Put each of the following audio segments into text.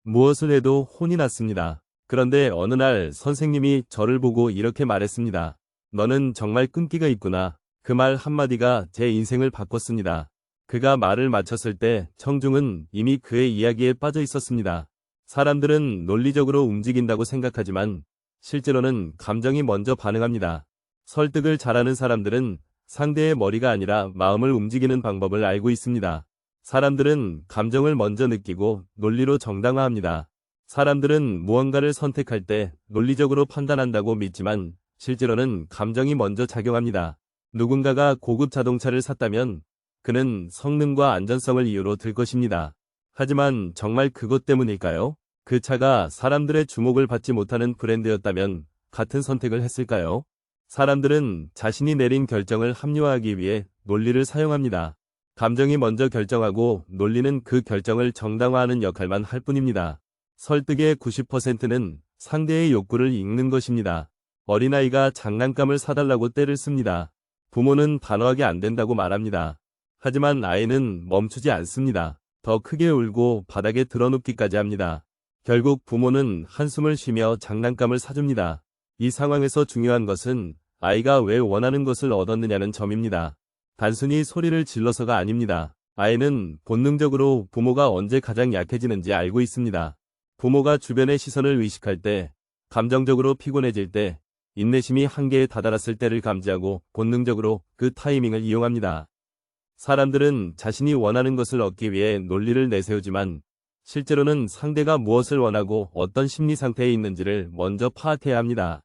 무엇을 해도 혼이 났습니다. 그런데 어느 날 선생님이 저를 보고 이렇게 말했습니다. 너는 정말 끈기가 있구나. 그 말 한마디가 제 인생을 바꿨습니다. 그가 말을 마쳤을 때 청중은 이미 그의 이야기에 빠져 있었습니다. 사람들은 논리적으로 움직인다고 생각하지만 실제로는 감정이 먼저 반응합니다. 설득을 잘하는 사람들은 상대의 머리가 아니라 마음을 움직이는 방법을 알고 있습니다. 사람들은 감정을 먼저 느끼고 논리로 정당화합니다. 사람들은 무언가를 선택할 때 논리적으로 판단한다고 믿지만 실제로는 감정이 먼저 작용합니다. 누군가가 고급 자동차를 샀다면 그는 성능과 안전성을 이유로 들 것입니다. 하지만 정말 그것 때문일까요? 그 차가 사람들의 주목을 받지 못하는 브랜드였다면 같은 선택을 했을까요? 사람들은 자신이 내린 결정을 합리화하기 위해 논리를 사용합니다. 감정이 먼저 결정하고 논리는 그 결정을 정당화하는 역할만 할 뿐입니다. 설득의 90%는 상대의 욕구를 읽는 것입니다. 어린아이가 장난감을 사달라고 떼를 씁니다. 부모는 단호하게 안 된다고 말합니다. 하지만 아이는 멈추지 않습니다. 더 크게 울고 바닥에 드러눕기까지 합니다. 결국 부모는 한숨을 쉬며 장난감을 사줍니다. 이 상황에서 중요한 것은 아이가 왜 원하는 것을 얻었느냐는 점입니다. 단순히 소리를 질러서가 아닙니다. 아이는 본능적으로 부모가 언제 가장 약해지는지 알고 있습니다. 부모가 주변의 시선을 의식할 때, 감정적으로 피곤해질 때, 인내심이 한계에 다다랐을 때를 감지하고 본능적으로 그 타이밍을 이용합니다. 사람들은 자신이 원하는 것을 얻기 위해 논리를 내세우지만 실제로는 상대가 무엇을 원하고 어떤 심리 상태에 있는지를 먼저 파악해야 합니다.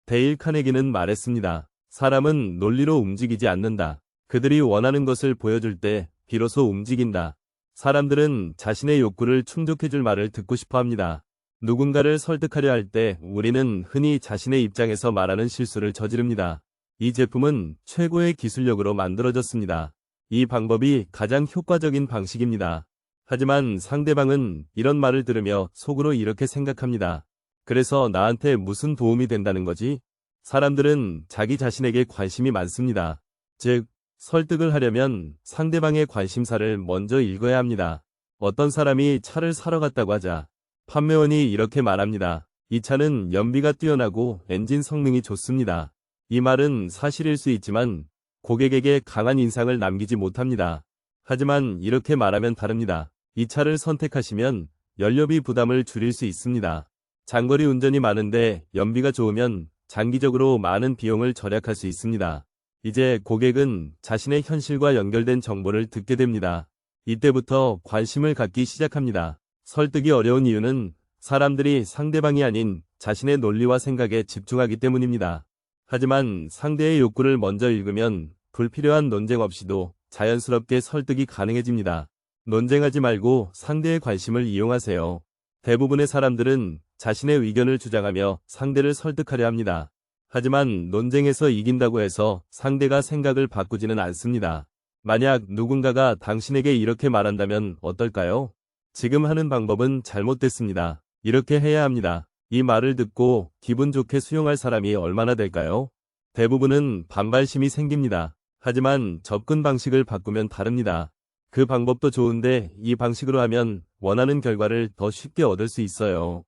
데일 카네기는 말했습니다. 사람은 논리로 움직이지 않는다. 그들이 원하는 것을 보여줄 때 비로소 움직인다. 사람들은 자신의 욕구를 충족해줄 말을 듣고 싶어 합니다. 누군가를 설득하려 할 때 우리는 흔히 자신의 입장에서 말하는 실수를 저지릅니다. 이 제품은 최고의 기술력으로 만들어졌습니다. 이 방법이 가장 효과적인 방식입니다. 하지만 상대방은 이런 말을 들으며 속으로 이렇게 생각합니다. 그래서 나한테 무슨 도움이 된다는 거지? 사람들은 자기 자신에게 관심이 많습니다. 즉, 설득을 하려면 상대방의 관심사를 먼저 읽어야 합니다. 어떤 사람이 차를 사러 갔다고 하자 판매원이 이렇게 말합니다. 이 차는 연비가 뛰어나고 엔진 성능이 좋습니다. 이 말은 사실일 수 있지만 고객에게 강한 인상을 남기지 못합니다. 하지만 이렇게 말하면 다릅니다. 이 차를 선택하시면 연료비 부담을 줄일 수 있습니다. 장거리 운전이 많은데 연비가 좋으면 장기적으로 많은 비용을 절약할 수 있습니다. 이제 고객은 자신의 현실과 연결된 정보를 듣게 됩니다. 이때부터 관심을 갖기 시작합니다. 설득이 어려운 이유는 사람들이 상대방이 아닌 자신의 논리와 생각에 집중하기 때문입니다. 하지만 상대의 욕구를 먼저 읽으면 불필요한 논쟁 없이도 자연스럽게 설득이 가능해집니다. 논쟁하지 말고 상대의 관심을 이용하세요. 대부분의 사람들은 자신의 의견을 주장하며 상대를 설득하려 합니다. 하지만 논쟁에서 이긴다고 해서 상대가 생각을 바꾸지는 않습니다. 만약 누군가가 당신에게 이렇게 말한다면 어떨까요? 지금 하는 방법은 잘못됐습니다. 이렇게 해야 합니다. 이 말을 듣고 기분 좋게 수용할 사람이 얼마나 될까요? 대부분은 반발심이 생깁니다. 하지만 접근 방식을 바꾸면 다릅니다. 그 방법도 좋은데 이 방식으로 하면 원하는 결과를 더 쉽게 얻을 수 있어요.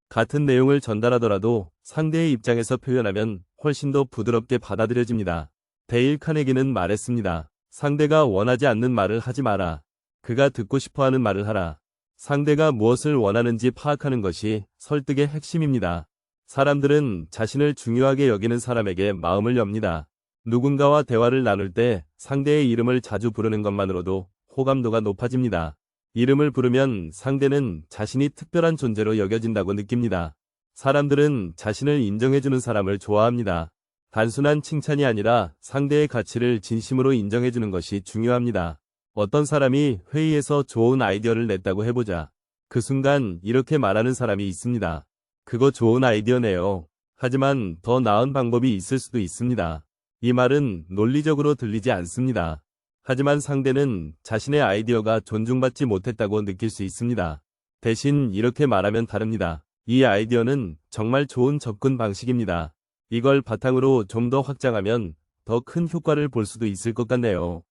같은 내용을 전달하더라도 상대의 입장에서 표현하면 훨씬 더 부드럽게 받아들여집니다. 데일 카네기는 말했습니다. 상대가 원하지 않는 말을 하지 마라. 그가 듣고 싶어하는 말을 하라. 상대가 무엇을 원하는지 파악하는 것이 설득의 핵심입니다. 사람들은 자신을 중요하게 여기는 사람에게 마음을 엽니다. 누군가와 대화를 나눌 때 상대의 이름을 자주 부르는 것만으로도 호감도가 높아집니다. 이름을 부르면 상대는 자신이 특별한 존재로 여겨진다고 느낍니다. 사람들은 자신을 인정해주는 사람을 좋아합니다. 단순한 칭찬이 아니라 상대의 가치를 진심으로 인정해주는 것이 중요합니다. 어떤 사람이 회의에서 좋은 아이디어를 냈다고 해보자. 그 순간 이렇게 말하는 사람이 있습니다. 그거 좋은 아이디어네요. 하지만 더 나은 방법이 있을 수도 있습니다. 이 말은 논리적으로 들리지 않습니다. 하지만 상대는 자신의 아이디어가 존중받지 못했다고 느낄 수 있습니다. 대신 이렇게 말하면 다릅니다. 이 아이디어는 정말 좋은 접근 방식입니다. 이걸 바탕으로 좀 더 확장하면 더 큰 효과를 볼 수도 있을 것 같네요.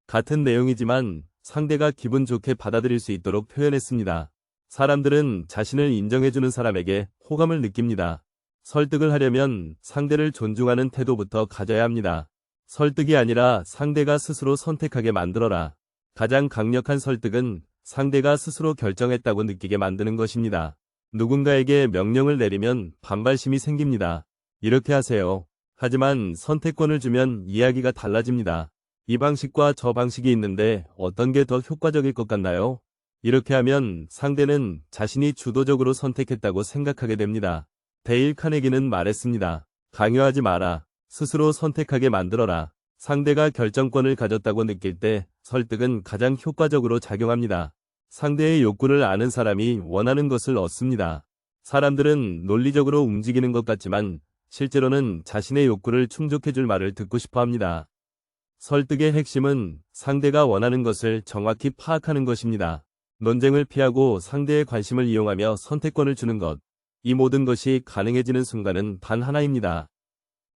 같은 내용이지만 상대가 기분 좋게 받아들일 수 있도록 표현했습니다. 사람들은 자신을 인정해주는 사람에게 호감을 느낍니다. 설득을 하려면 상대를 존중하는 태도부터 가져야 합니다. 설득이 아니라 상대가 스스로 선택하게 만들어라. 가장 강력한 설득은 상대가 스스로 결정했다고 느끼게 만드는 것입니다. 누군가에게 명령을 내리면 반발심이 생깁니다. 이렇게 하세요. 하지만 선택권을 주면 이야기가 달라집니다. 이 방식과 저 방식이 있는데 어떤 게 더 효과적일 것 같나요? 이렇게 하면 상대는 자신이 주도적으로 선택했다고 생각하게 됩니다. 데일 카네기는 말했습니다. 강요하지 마라. 스스로 선택하게 만들어라. 상대가 결정권을 가졌다고 느낄 때 설득은 가장 효과적으로 작용합니다. 상대의 욕구를 아는 사람이 원하는 것을 얻습니다. 사람들은 논리적으로 움직이는 것 같지만 실제로는 자신의 욕구를 충족해줄 말을 듣고 싶어 합니다. 설득의 핵심은 상대가 원하는 것을 정확히 파악하는 것입니다. 논쟁을 피하고 상대의 관심을 이용하며 선택권을 주는 것. 이 모든 것이 가능해지는 순간은 단 하나입니다.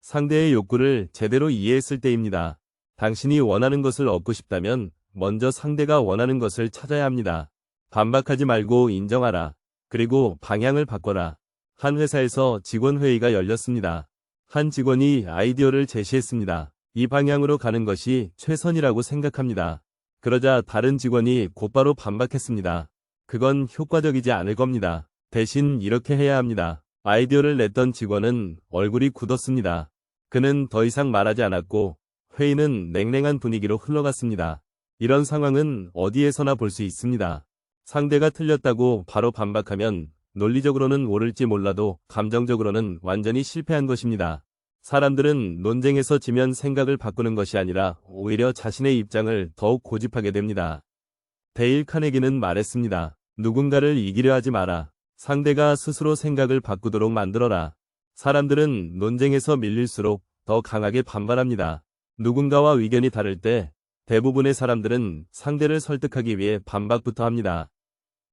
상대의 욕구를 제대로 이해했을 때입니다. 당신이 원하는 것을 얻고 싶다면 먼저 상대가 원하는 것을 찾아야 합니다. 반박하지 말고 인정하라. 그리고 방향을 바꿔라. 한 회사에서 직원 회의가 열렸습니다. 한 직원이 아이디어를 제시했습니다. 이 방향으로 가는 것이 최선이라고 생각합니다. 그러자 다른 직원이 곧바로 반박했습니다. 그건 효과적이지 않을 겁니다. 대신 이렇게 해야 합니다. 아이디어를 냈던 직원은 얼굴이 굳었습니다. 그는 더 이상 말하지 않았고 회의는 냉랭한 분위기로 흘러갔습니다. 이런 상황은 어디에서나 볼 수 있습니다. 상대가 틀렸다고 바로 반박하면 논리적으로는 옳을지 몰라도 감정적으로는 완전히 실패한 것입니다. 사람들은 논쟁에서 지면 생각을 바꾸는 것이 아니라 오히려 자신의 입장을 더욱 고집하게 됩니다. 데일 카네기는 말했습니다. 누군가를 이기려 하지 마라. 상대가 스스로 생각을 바꾸도록 만들어라. 사람들은 논쟁에서 밀릴수록 더 강하게 반발합니다. 누군가와 의견이 다를 때 대부분의 사람들은 상대를 설득하기 위해 반박부터 합니다.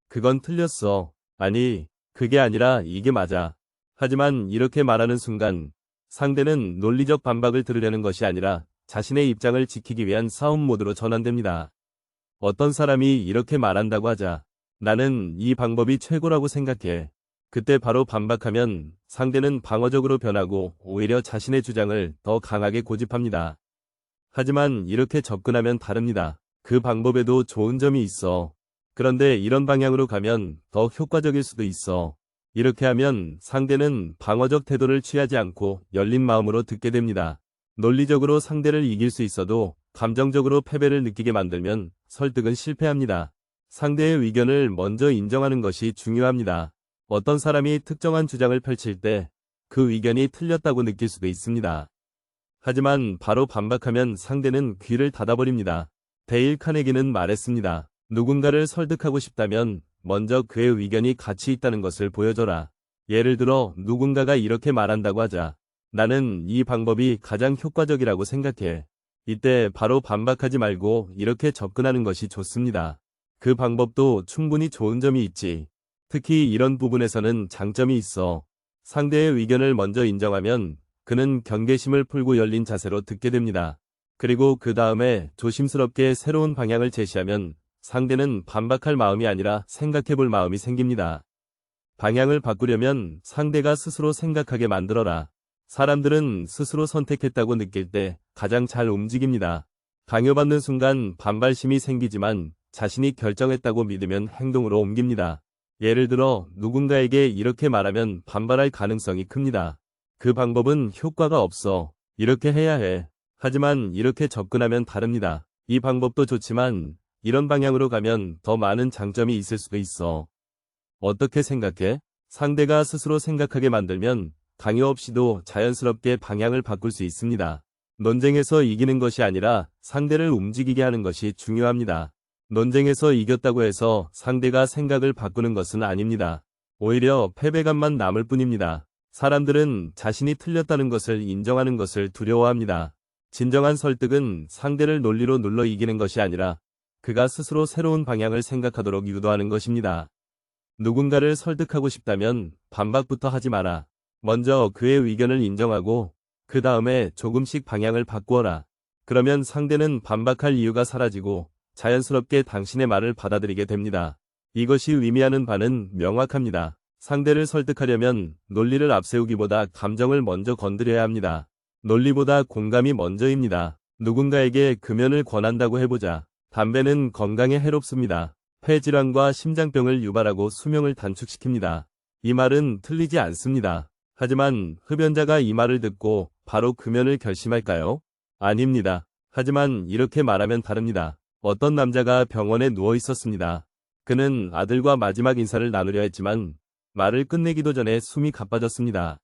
그건 틀렸어. 아니, 그게 아니라 이게 맞아. 하지만 이렇게 말하는 순간 상대는 논리적 반박을 들으려는 것이 아니라 자신의 입장을 지키기 위한 싸움 모드로 전환됩니다. 어떤 사람이 이렇게 말한다고 하자. 나는 이 방법이 최고라고 생각해. 그때 바로 반박하면 상대는 방어적으로 변하고 오히려 자신의 주장을 더 강하게 고집합니다. 하지만 이렇게 접근하면 다릅니다. 그 방법에도 좋은 점이 있어. 그런데 이런 방향으로 가면 더 효과적일 수도 있어. 이렇게 하면 상대는 방어적 태도를 취하지 않고 열린 마음으로 듣게 됩니다. 논리적으로 상대를 이길 수 있어도 감정적으로 패배를 느끼게 만들면 설득은 실패합니다. 상대의 의견을 먼저 인정하는 것이 중요합니다. 어떤 사람이 특정한 주장을 펼칠 때 그 의견이 틀렸다고 느낄 수도 있습니다. 하지만 바로 반박하면 상대는 귀를 닫아버립니다. 데일 카네기는 말했습니다. 누군가를 설득하고 싶다면 먼저 그의 의견이 가치 있다는 것을 보여줘라. 예를 들어 누군가가 이렇게 말한다고 하자. 나는 이 방법이 가장 효과적이라고 생각해. 이때 바로 반박하지 말고 이렇게 접근하는 것이 좋습니다. 그 방법도 충분히 좋은 점이 있지. 특히 이런 부분에서는 장점이 있어. 상대의 의견을 먼저 인정하면 그는 경계심을 풀고 열린 자세로 듣게 됩니다. 그리고 그 다음에 조심스럽게 새로운 방향을 제시하면 상대는 반박할 마음이 아니라 생각해볼 마음이 생깁니다. 방향을 바꾸려면 상대가 스스로 생각하게 만들어라. 사람들은 스스로 선택했다고 느낄 때 가장 잘 움직입니다. 강요받는 순간 반발심이 생기지만 자신이 결정했다고 믿으면 행동으로 옮깁니다. 예를 들어 누군가에게 이렇게 말하면 반발할 가능성이 큽니다. 그 방법은 효과가 없어. 이렇게 해야 해. 하지만 이렇게 접근하면 다릅니다. 이 방법도 좋지만 이런 방향으로 가면 더 많은 장점이 있을 수도 있어. 어떻게 생각해? 상대가 스스로 생각하게 만들면 강요 없이도 자연스럽게 방향을 바꿀 수 있습니다. 논쟁에서 이기는 것이 아니라 상대를 움직이게 하는 것이 중요합니다. 논쟁에서 이겼다고 해서 상대가 생각을 바꾸는 것은 아닙니다. 오히려 패배감만 남을 뿐입니다. 사람들은 자신이 틀렸다는 것을 인정하는 것을 두려워합니다. 진정한 설득은 상대를 논리로 눌러 이기는 것이 아니라 그가 스스로 새로운 방향을 생각하도록 유도하는 것입니다. 누군가를 설득하고 싶다면 반박부터 하지 마라. 먼저 그의 의견을 인정하고 그 다음에 조금씩 방향을 바꾸어라. 그러면 상대는 반박할 이유가 사라지고 자연스럽게 당신의 말을 받아들이게 됩니다. 이것이 의미하는 바는 명확합니다. 상대를 설득하려면 논리를 앞세우기보다 감정을 먼저 건드려야 합니다. 논리보다 공감이 먼저입니다. 누군가에게 금연을 권한다고 해보자. 담배는 건강에 해롭습니다. 폐질환과 심장병을 유발하고 수명을 단축시킵니다. 이 말은 틀리지 않습니다. 하지만 흡연자가 이 말을 듣고 바로 금연을 결심할까요? 아닙니다. 하지만 이렇게 말하면 다릅니다. 어떤 남자가 병원에 누워 있었습니다. 그는 아들과 마지막 인사를 나누려 했지만 말을 끝내기도 전에 숨이 가빠졌습니다.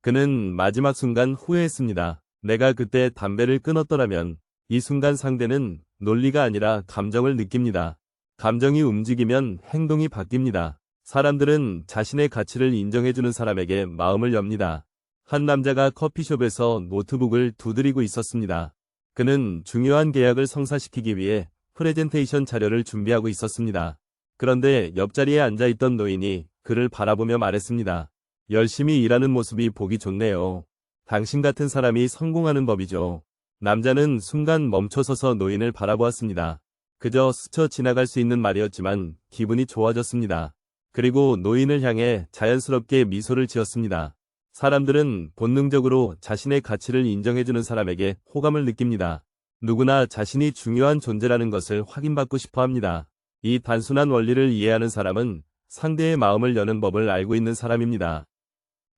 그는 마지막 순간 후회했습니다. 내가 그때 담배를 끊었더라면. 이 순간 상대는 논리가 아니라 감정을 느낍니다. 감정이 움직이면 행동이 바뀝니다. 사람들은 자신의 가치를 인정해주는 사람에게 마음을 엽니다. 한 남자가 커피숍에서 노트북을 두드리고 있었습니다. 그는 중요한 계약을 성사시키기 위해 프레젠테이션 자료를 준비하고 있었습니다. 그런데 옆자리에 앉아있던 노인이 그를 바라보며 말했습니다. 열심히 일하는 모습이 보기 좋네요. 당신 같은 사람이 성공하는 법이죠. 남자는 순간 멈춰서서 노인을 바라보았습니다. 그저 스쳐 지나갈 수 있는 말이었지만 기분이 좋아졌습니다. 그리고 노인을 향해 자연스럽게 미소를 지었습니다. 사람들은 본능적으로 자신의 가치를 인정해주는 사람에게 호감을 느낍니다. 누구나 자신이 중요한 존재라는 것을 확인받고 싶어 합니다. 이 단순한 원리를 이해하는 사람은 상대의 마음을 여는 법을 알고 있는 사람입니다.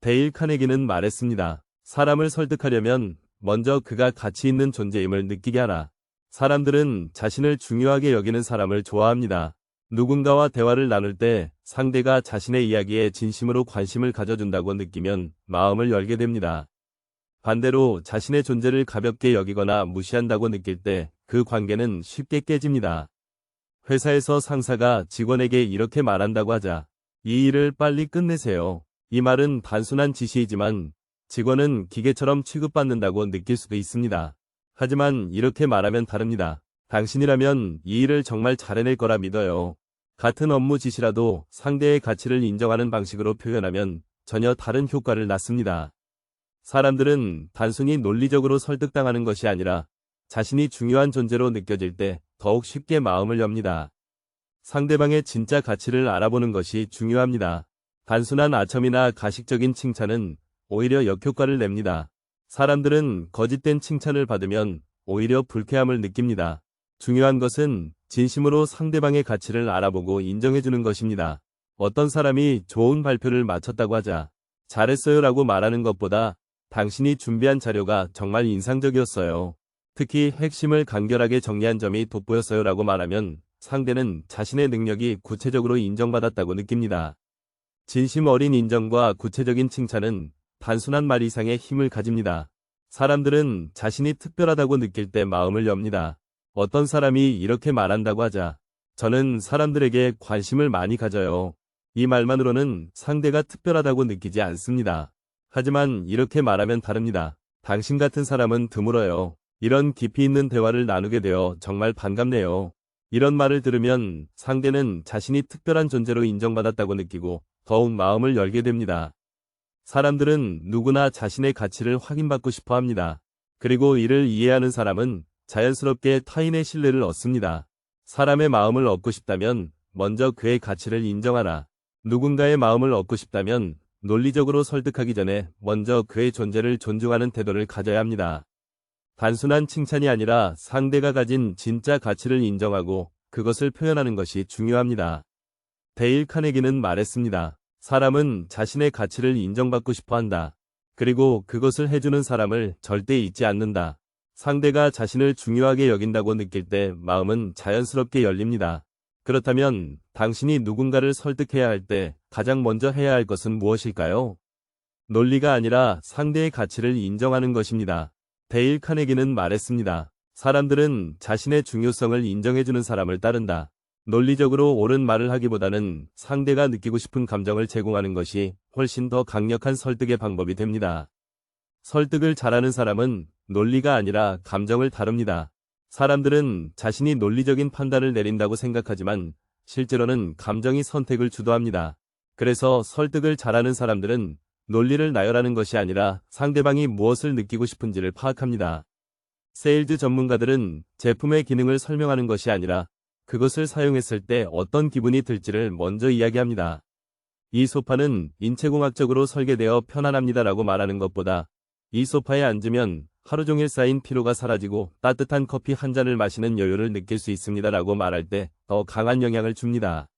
데일 카네기는 말했습니다. 사람을 설득하려면 먼저 그가 가치 있는 존재임을 느끼게 하라. 사람들은 자신을 중요하게 여기는 사람을 좋아합니다. 누군가와 대화를 나눌 때 상대가 자신의 이야기에 진심으로 관심을 가져준다고 느끼면 마음을 열게 됩니다. 반대로 자신의 존재를 가볍게 여기거나 무시한다고 느낄 때 그 관계는 쉽게 깨집니다. 회사에서 상사가 직원에게 이렇게 말한다고 하자. 이 일을 빨리 끝내세요. 이 말은 단순한 지시이지만 직원은 기계처럼 취급받는다고 느낄 수도 있습니다. 하지만 이렇게 말하면 다릅니다. 당신이라면 이 일을 정말 잘해낼 거라 믿어요. 같은 업무 지시라도 상대의 가치를 인정하는 방식으로 표현하면 전혀 다른 효과를 낳습니다. 사람들은 단순히 논리적으로 설득당하는 것이 아니라 자신이 중요한 존재로 느껴질 때 더욱 쉽게 마음을 엽니다. 상대방의 진짜 가치를 알아보는 것이 중요합니다. 단순한 아첨이나 가식적인 칭찬은 오히려 역효과를 냅니다. 사람들은 거짓된 칭찬을 받으면 오히려 불쾌함을 느낍니다. 중요한 것은 진심으로 상대방의 가치를 알아보고 인정해주는 것입니다. 어떤 사람이 좋은 발표를 마쳤다고 하자 잘했어요라고 말하는 것보다 당신이 준비한 자료가 정말 인상적이었어요. 특히 핵심을 간결하게 정리한 점이 돋보였어요라고 말하면 상대는 자신의 능력이 구체적으로 인정받았다고 느낍니다. 진심 어린 인정과 구체적인 칭찬은 단순한 말 이상의 힘을 가집니다. 사람들은 자신이 특별하다고 느낄 때 마음을 엽니다. 어떤 사람이 이렇게 말한다고 하자. 저는 사람들에게 관심을 많이 가져요. 이 말만으로는 상대가 특별하다고 느끼지 않습니다. 하지만 이렇게 말하면 다릅니다. 당신 같은 사람은 드물어요. 이런 깊이 있는 대화를 나누게 되어 정말 반갑네요. 이런 말을 들으면 상대는 자신이 특별한 존재로 인정받았다고 느끼고 더욱 마음을 열게 됩니다. 사람들은 누구나 자신의 가치를 확인받고 싶어 합니다. 그리고 이를 이해하는 사람은 자연스럽게 타인의 신뢰를 얻습니다. 사람의 마음을 얻고 싶다면 먼저 그의 가치를 인정하라. 누군가의 마음을 얻고 싶다면 논리적으로 설득하기 전에 먼저 그의 존재를 존중하는 태도를 가져야 합니다. 단순한 칭찬이 아니라 상대가 가진 진짜 가치를 인정하고 그것을 표현하는 것이 중요합니다. 데일 카네기는 말했습니다. 사람은 자신의 가치를 인정받고 싶어 한다. 그리고 그것을 해주는 사람을 절대 잊지 않는다. 상대가 자신을 중요하게 여긴다고 느낄 때 마음은 자연스럽게 열립니다. 그렇다면 당신이 누군가를 설득해야 할 때 가장 먼저 해야 할 것은 무엇일까요? 논리가 아니라 상대의 가치를 인정하는 것입니다. 데일 카네기는 말했습니다. 사람들은 자신의 중요성을 인정해주는 사람을 따른다. 논리적으로 옳은 말을 하기보다는 상대가 느끼고 싶은 감정을 제공하는 것이 훨씬 더 강력한 설득의 방법이 됩니다. 설득을 잘하는 사람은 논리가 아니라 감정을 다룹니다. 사람들은 자신이 논리적인 판단을 내린다고 생각하지만 실제로는 감정이 선택을 주도합니다. 그래서 설득을 잘하는 사람들은 논리를 나열하는 것이 아니라 상대방이 무엇을 느끼고 싶은지를 파악합니다. 세일즈 전문가들은 제품의 기능을 설명하는 것이 아니라 그것을 사용했을 때 어떤 기분이 들지를 먼저 이야기합니다. 이 소파는 인체공학적으로 설계되어 편안합니다라고 말하는 것보다 이 소파에 앉으면 하루 종일 쌓인 피로가 사라지고 따뜻한 커피 한 잔을 마시는 여유를 느낄 수 있습니다라고 말할 때 더 강한 영향을 줍니다.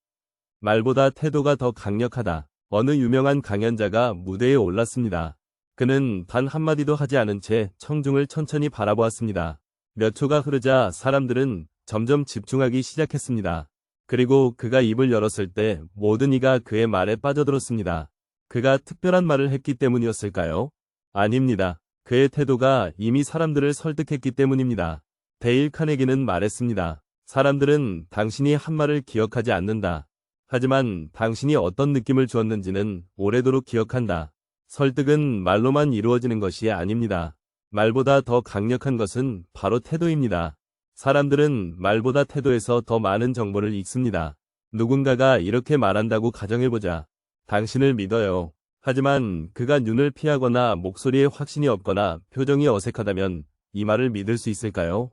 말보다 태도가 더 강력하다. 어느 유명한 강연자가 무대에 올랐습니다. 그는 단 한마디도 하지 않은 채 청중을 천천히 바라보았습니다. 몇 초가 흐르자 사람들은 점점 집중하기 시작했습니다. 그리고 그가 입을 열었을 때 모든 이가 그의 말에 빠져들었습니다. 그가 특별한 말을 했기 때문이었을까요? 아닙니다. 그의 태도가 이미 사람들을 설득했기 때문입니다. 데일 카네기는 말했습니다. 사람들은 당신이 한 말을 기억하지 않는다. 하지만 당신이 어떤 느낌을 주었는지는 오래도록 기억한다. 설득은 말로만 이루어지는 것이 아닙니다. 말보다 더 강력한 것은 바로 태도입니다. 사람들은 말보다 태도에서 더 많은 정보를 읽습니다. 누군가가 이렇게 말한다고 가정해보자. 당신을 믿어요. 하지만 그가 눈을 피하거나 목소리에 확신이 없거나 표정이 어색하다면 이 말을 믿을 수 있을까요?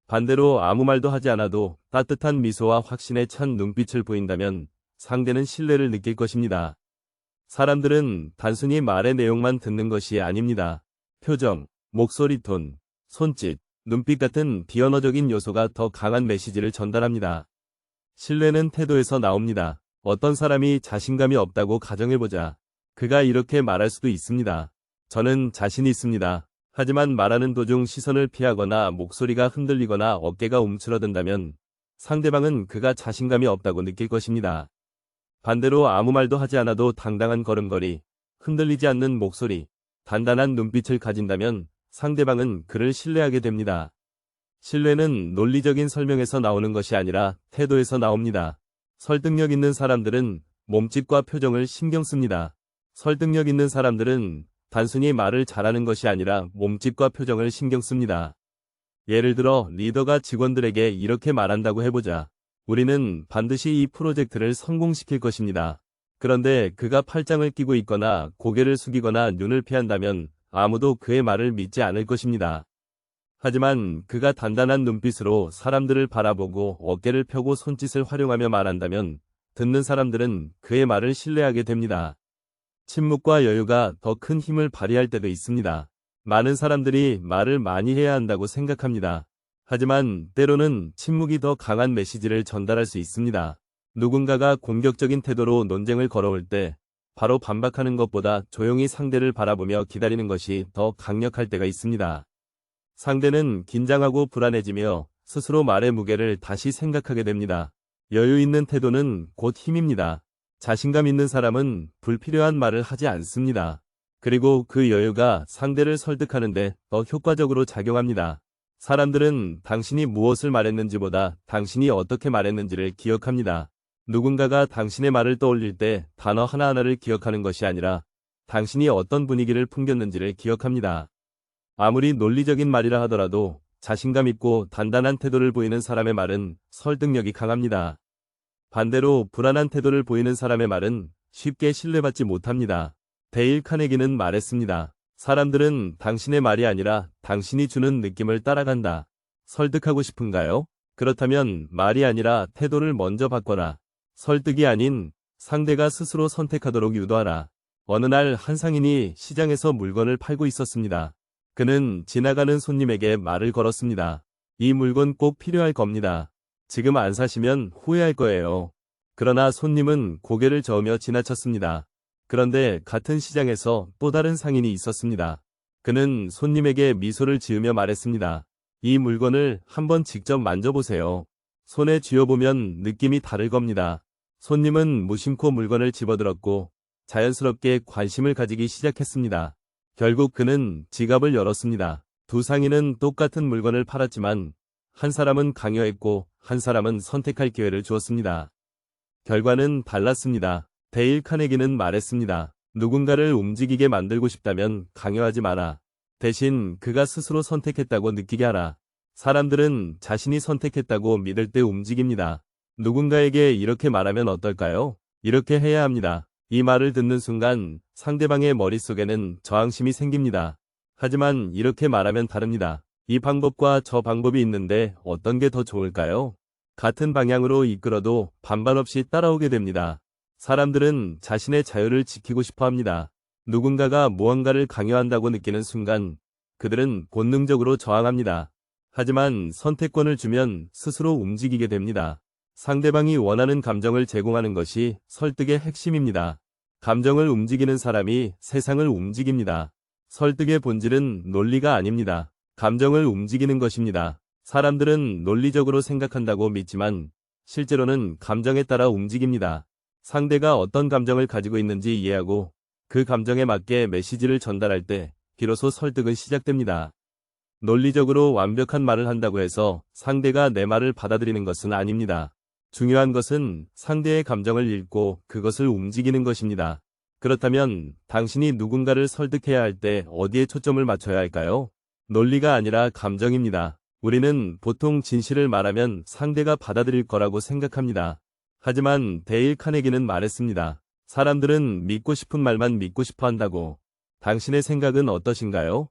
반대로 아무 말도 하지 않아도 따뜻한 미소와 확신에 찬 눈빛을 보인다면 상대는 신뢰를 느낄 것입니다. 사람들은 단순히 말의 내용만 듣는 것이 아닙니다. 표정, 목소리 톤, 손짓, 눈빛 같은 비언어적인 요소가 더 강한 메시지를 전달합니다. 신뢰는 태도에서 나옵니다. 어떤 사람이 자신감이 없다고 가정해보자. 그가 이렇게 말할 수도 있습니다. 저는 자신이 있습니다. 하지만 말하는 도중 시선을 피하거나 목소리가 흔들리거나 어깨가 움츠러든다면 상대방은 그가 자신감이 없다고 느낄 것입니다. 반대로 아무 말도 하지 않아도 당당한 걸음걸이, 흔들리지 않는 목소리, 단단한 눈빛을 가진다면 상대방은 그를 신뢰하게 됩니다. 신뢰는 논리적인 설명에서 나오는 것이 아니라 태도에서 나옵니다. 설득력 있는 사람들은 몸짓과 표정을 신경 씁니다. 설득력 있는 사람들은 단순히 말을 잘하는 것이 아니라 몸짓과 표정을 신경 씁니다. 예를 들어 리더가 직원들에게 이렇게 말한다고 해보자. 우리는 반드시 이 프로젝트를 성공시킬 것입니다. 그런데 그가 팔짱을 끼고 있거나 고개를 숙이거나 눈을 피한다면 아무도 그의 말을 믿지 않을 것입니다. 하지만 그가 단단한 눈빛으로 사람들을 바라보고 어깨를 펴고 손짓을 활용하며 말한다면 듣는 사람들은 그의 말을 신뢰하게 됩니다. 침묵과 여유가 더 큰 힘을 발휘할 때도 있습니다. 많은 사람들이 말을 많이 해야 한다고 생각합니다. 하지만 때로는 침묵이 더 강한 메시지를 전달할 수 있습니다. 누군가가 공격적인 태도로 논쟁을 걸어올 때 바로 반박하는 것보다 조용히 상대를 바라보며 기다리는 것이 더 강력할 때가 있습니다. 상대는 긴장하고 불안해지며 스스로 말의 무게를 다시 생각하게 됩니다. 여유 있는 태도는 곧 힘입니다. 자신감 있는 사람은 불필요한 말을 하지 않습니다. 그리고 그 여유가 상대를 설득하는데 더 효과적으로 작용합니다. 사람들은 당신이 무엇을 말했는지보다 당신이 어떻게 말했는지를 기억합니다. 누군가가 당신의 말을 떠올릴 때 단어 하나하나를 기억하는 것이 아니라 당신이 어떤 분위기를 풍겼는지를 기억합니다. 아무리 논리적인 말이라 하더라도 자신감 있고 단단한 태도를 보이는 사람의 말은 설득력이 강합니다. 반대로 불안한 태도를 보이는 사람의 말은 쉽게 신뢰받지 못합니다. 데일 카네기는 말했습니다. 사람들은 당신의 말이 아니라 당신이 주는 느낌을 따라간다. 설득하고 싶은가요? 그렇다면 말이 아니라 태도를 먼저 바꿔라. 설득이 아닌 상대가 스스로 선택하도록 유도하라. 어느 날 한 상인이 시장에서 물건을 팔고 있었습니다. 그는 지나가는 손님에게 말을 걸었습니다. 이 물건 꼭 필요할 겁니다. 지금 안 사시면 후회할 거예요. 그러나 손님은 고개를 저으며 지나쳤습니다. 그런데 같은 시장에서 또 다른 상인이 있었습니다. 그는 손님에게 미소를 지으며 말했습니다. 이 물건을 한번 직접 만져보세요. 손에 쥐어보면 느낌이 다를 겁니다. 손님은 무심코 물건을 집어들었고 자연스럽게 관심을 가지기 시작했습니다. 결국 그는 지갑을 열었습니다. 두 상인은 똑같은 물건을 팔았지만 한 사람은 강요했고 한 사람은 선택할 기회를 주었습니다. 결과는 달랐습니다. 데일 카네기는 말했습니다. 누군가를 움직이게 만들고 싶다면 강요하지 마라. 대신 그가 스스로 선택했다고 느끼게 하라. 사람들은 자신이 선택했다고 믿을 때 움직입니다. 누군가에게 이렇게 말하면 어떨까요? 이렇게 해야 합니다. 이 말을 듣는 순간 상대방의 머릿속에는 저항심이 생깁니다. 하지만 이렇게 말하면 다릅니다. 이 방법과 저 방법이 있는데 어떤 게 더 좋을까요? 같은 방향으로 이끌어도 반발 없이 따라오게 됩니다. 사람들은 자신의 자유를 지키고 싶어 합니다. 누군가가 무언가를 강요한다고 느끼는 순간 그들은 본능적으로 저항합니다. 하지만 선택권을 주면 스스로 움직이게 됩니다. 상대방이 원하는 감정을 제공하는 것이 설득의 핵심입니다. 감정을 움직이는 사람이 세상을 움직입니다. 설득의 본질은 논리가 아닙니다. 감정을 움직이는 것입니다. 사람들은 논리적으로 생각한다고 믿지만 실제로는 감정에 따라 움직입니다. 상대가 어떤 감정을 가지고 있는지 이해하고 그 감정에 맞게 메시지를 전달할 때 비로소 설득은 시작됩니다. 논리적으로 완벽한 말을 한다고 해서 상대가 내 말을 받아들이는 것은 아닙니다. 중요한 것은 상대의 감정을 읽고 그것을 움직이는 것입니다. 그렇다면 당신이 누군가를 설득해야 할 때 어디에 초점을 맞춰야 할까요? 논리가 아니라 감정입니다. 우리는 보통 진실을 말하면 상대가 받아들일 거라고 생각합니다. 하지만 데일 카네기는 말했습니다. 사람들은 믿고 싶은 말만 믿고 싶어 한다고. 당신의 생각은 어떠신가요?